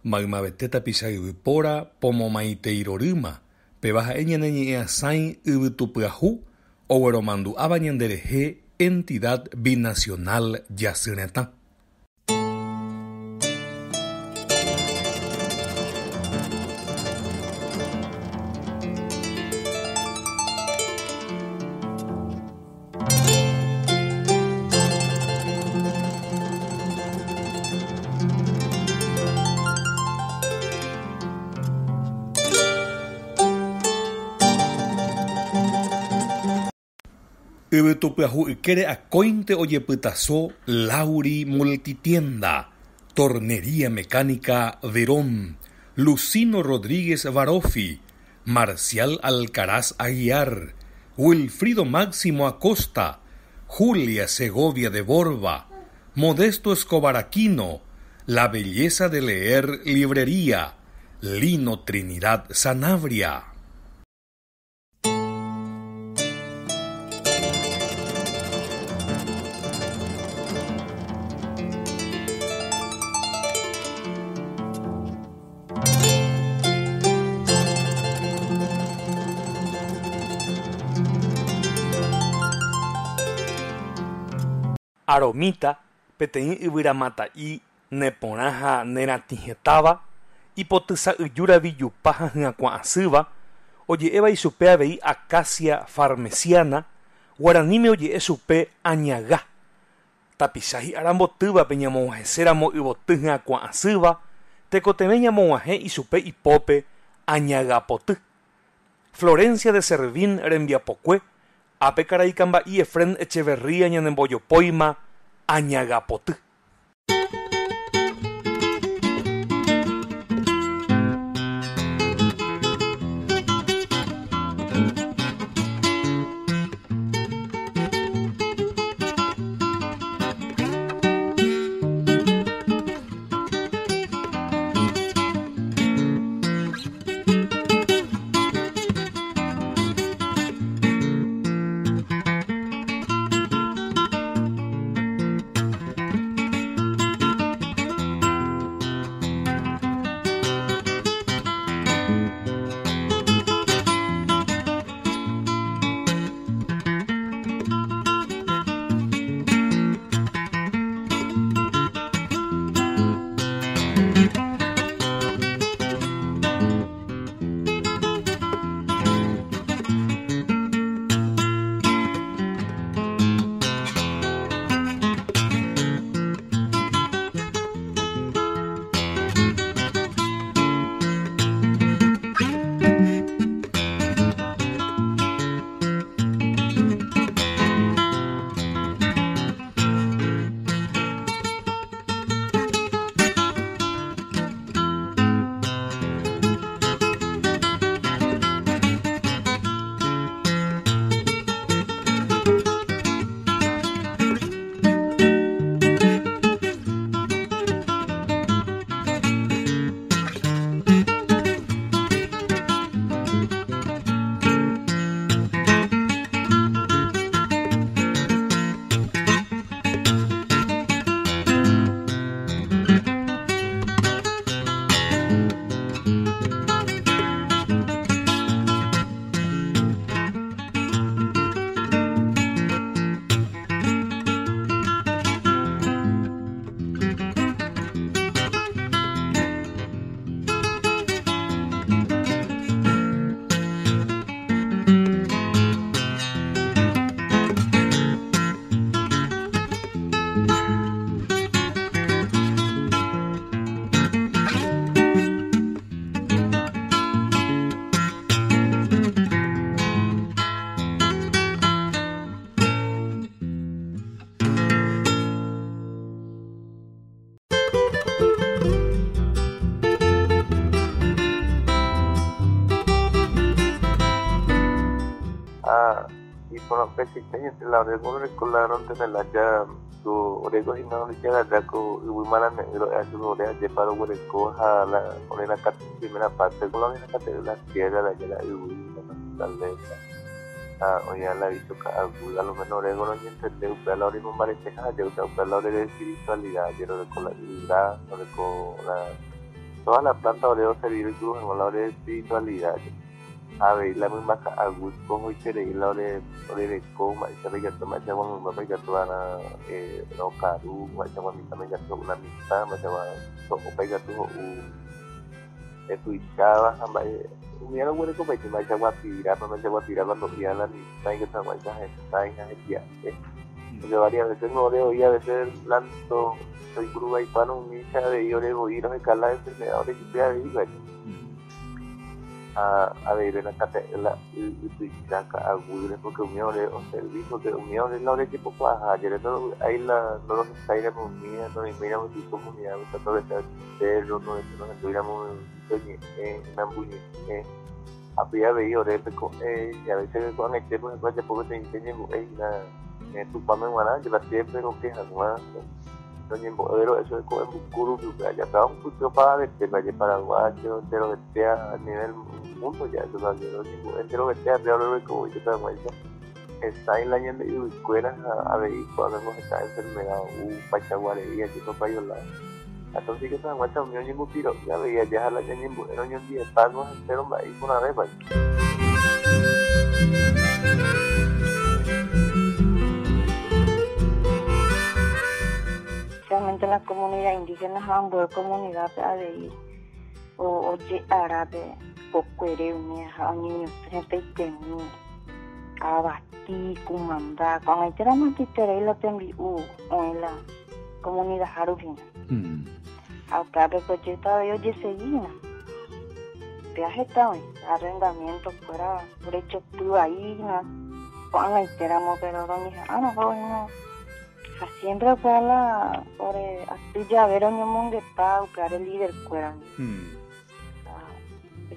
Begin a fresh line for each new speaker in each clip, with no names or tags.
Maymavete tapichayvypóra pomomaiteirorýma péva ha'e ñaneñe'ẽasãi yvytupyahu ogueromandu'áva ñanderehe entidad binacional Jasy Retã. Yvytupyahu ykére akóinte ojepytaso Lauri Multitienda, Tornería Mecánica Verón, Lucino Rodríguez Barofi, Marcial Alcaraz Aguiar, Wilfrido Máximo Acosta, Julia Segovia de Borba, Modesto Escobar Aquino, La Belleza de Leer Librería, Lino Trinidad Sanabria. Aromita peteĩ yvyramata'i neporã ha neratĩhetáva ipotysa'yjúravi jupa ha hyakuã oje'éva ichupe avei Acacia Farmesiana, guaraníme oje'e chupe añaga. Tapicha hi'arambotývape ñamoguahẽséramo yvoty hyakuã tekotevẽ ñamoguahẽ ichupe ipópe añagapoty. Florencia de Servín rembiapokue, ápe karai kamba'i Efrén Echeverría ñanembojopóima añagapoty.
Presidente la orego recolaron de la ya su orego y no llega ya con Wimara negro a su oreja de paro hueco a la orena primera parte con la orena de la tierra de la la letra oye la visto que a lo menos orego no entiende pero la orena un pareja ya usa la orena de espiritualidad lleno de colabilidad no de la toda la planta oreo servir incluso en la hora de espiritualidad. A ver, la misma a gusto y querer la hora de coma, y sabe que toma ya cuando me pega toda la no caru, ya cuando me pega toda una amistad, me llama todo pega todo tu chava, mira lo bueno que me llama a tirar cuando tira la amistad y que está guay está en la porque varias veces no oreo y a veces lanzo soy cruda y para un nicha de yo oreo y no se cala de enfermedad de que sea ahí, a ver en la catedral y saca a Google porque un oreo servicio que un oreo la oreo que poco ayer todo ahí la no nos está ir a comunidad no miramos tu comunidad todo ese cerro no nos estuviéramos en una buñe había veía oreo y a veces cuando el tiempo se puede te enseñan tu pame guará que la siempre no quejas más pero eso es como un curu que allá estaba un futuro para verte para paraguayo entero que a nivel mundo ya eso es entero que sea alrededor de como yo te muestra está en la ñande y escuelas a ver cuando hemos estado enfermedad pachaguarería que no para yolar entonces que se muestra un ño tiro ya veía ya la ñande era un día pagos entero ahí una vez
Realmente la comunidad indígena ambos comunidad de o árabe pocuere unia a niños repiten abati kumanda con el tramo de terela tembi en la comunidad harufina acá de proyecto de hoy seguina viaje también arrendamiento fuera por hecho tú ahí con el tramo pero no no siempre para la por ya ver un mundo de pau para el líder fuera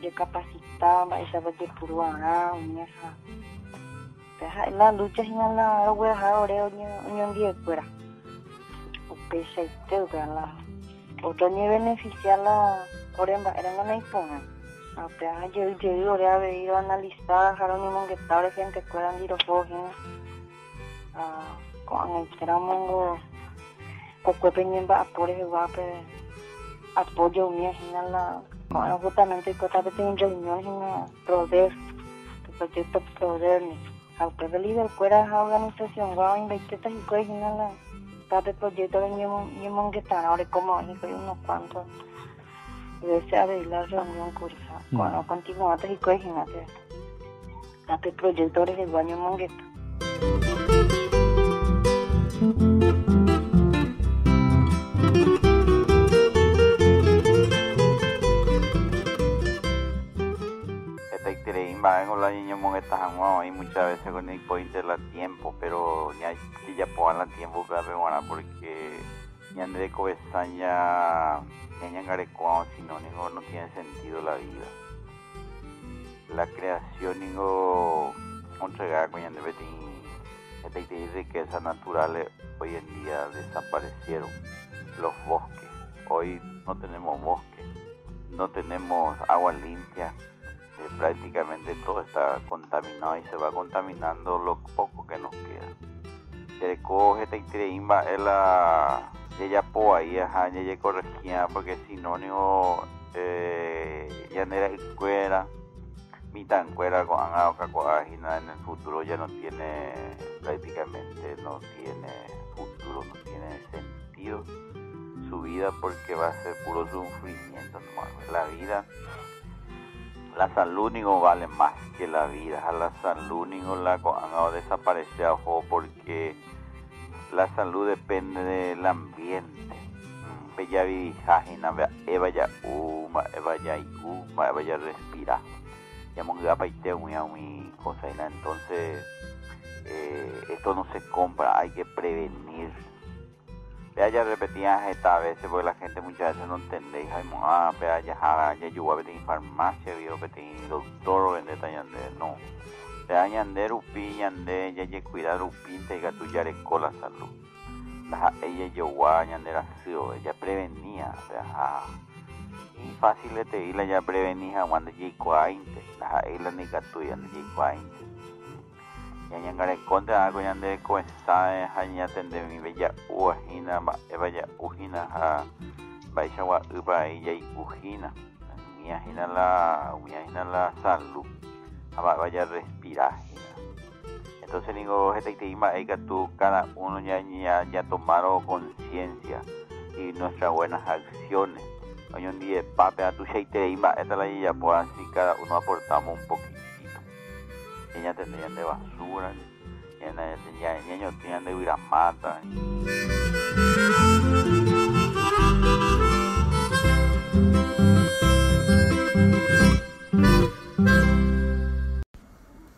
ya capacitaba esa vez de puruana esa la lucha en la voy a dejar ahora un día fuera o pese este para la otro ni beneficiar la oremba era una impona apenas yo ahora había ido a analizar Jerónimo que estaba gente fuera en dirofógeno con el tramo poco pendiente apoyo de guape apoyo mío en la bueno justamente porque tengo reuniones en poder el proyecto poder aunque el líder fuera la organización va a invertir y cosas en la cada proyecto de mi que están ahora como hay unos cuantos desea de la reunión curiosa cuando continuamos y cosas en la cada proyecto de baño mongueta
con la niña moneta y muchas veces con el pointer la tiempo pero ya puedan la tiempo para preparar porque ya de cobesaña ya garecuado sinónimo no tiene sentido la vida la creación digo entregar con de betín riquezas naturales hoy en día desaparecieron los bosques hoy no tenemos bosques no tenemos agua limpia prácticamente todo está contaminado y se va contaminando lo poco que nos queda. Se recoge ella po ahí ella corregía porque sinónimo ya no era escuela mi tan cuera con en el futuro ya no tiene prácticamente no tiene futuro no tiene sentido su vida porque va a ser puro sufrimiento la vida. La salud no vale más que la vida. La salud no la han desaparecido porque la salud depende del ambiente. Bella vivijajina, eva ya respira. Ya monga paite muy cosa entonces esto no se compra, hay que prevenir. Ya repetía esta veces porque la gente muchas veces no entiende ya yo a ver en farmacia vio que tiene doctor vende tallander no te añander upi yande ya cuidar upi te gatu ya con la salud ella yo añander así ella prevenía y fácil te ir ya prevenía cuando ya cuainte ella ni gatu ya cuainte ya ngare contra algo ya de coesa ya tende mi bella ujina eva ya ujina Baixagua para ella y Ujina. Imagina la salud. Vaya a respirar. Entonces digo, cada uno ya tomaron conciencia y nuestras buenas acciones. Hoy un día, papi, a tu sheiteima, esta la ya pues así cada uno aportamos un poquitito. Ya tendrían de basura, ya tenían de viramata.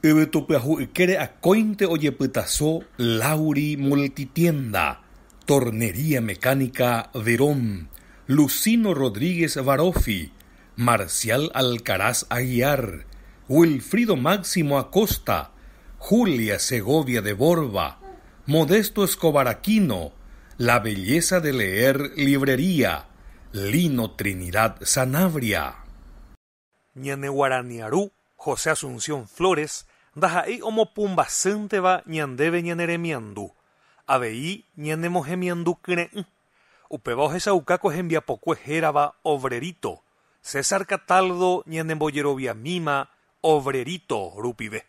Yvytupiahu ykére akóinte ojepytaso Lauri Multitienda, Tornería Mecánica Verón, Lucino Rodríguez Barofi, Marcial Alcaraz Aguiar, Wilfrido Máximo Acosta, Julia Segovia de Borba, Modesto Escobar Aquino, La Belleza de Leer Librería, Lino Trinidad Sanabria. Ñane Guaraniarú, José Asunción Flores, Dahaí omopumbasenteva ñandeve ñaneremiandu, Aveí ñanemojemiandu kre'ỹ, Upéva ohechauka kohembiapokue hérava Obrerito, César Cataldo ñanembojeroviamíma Obrerito rupive.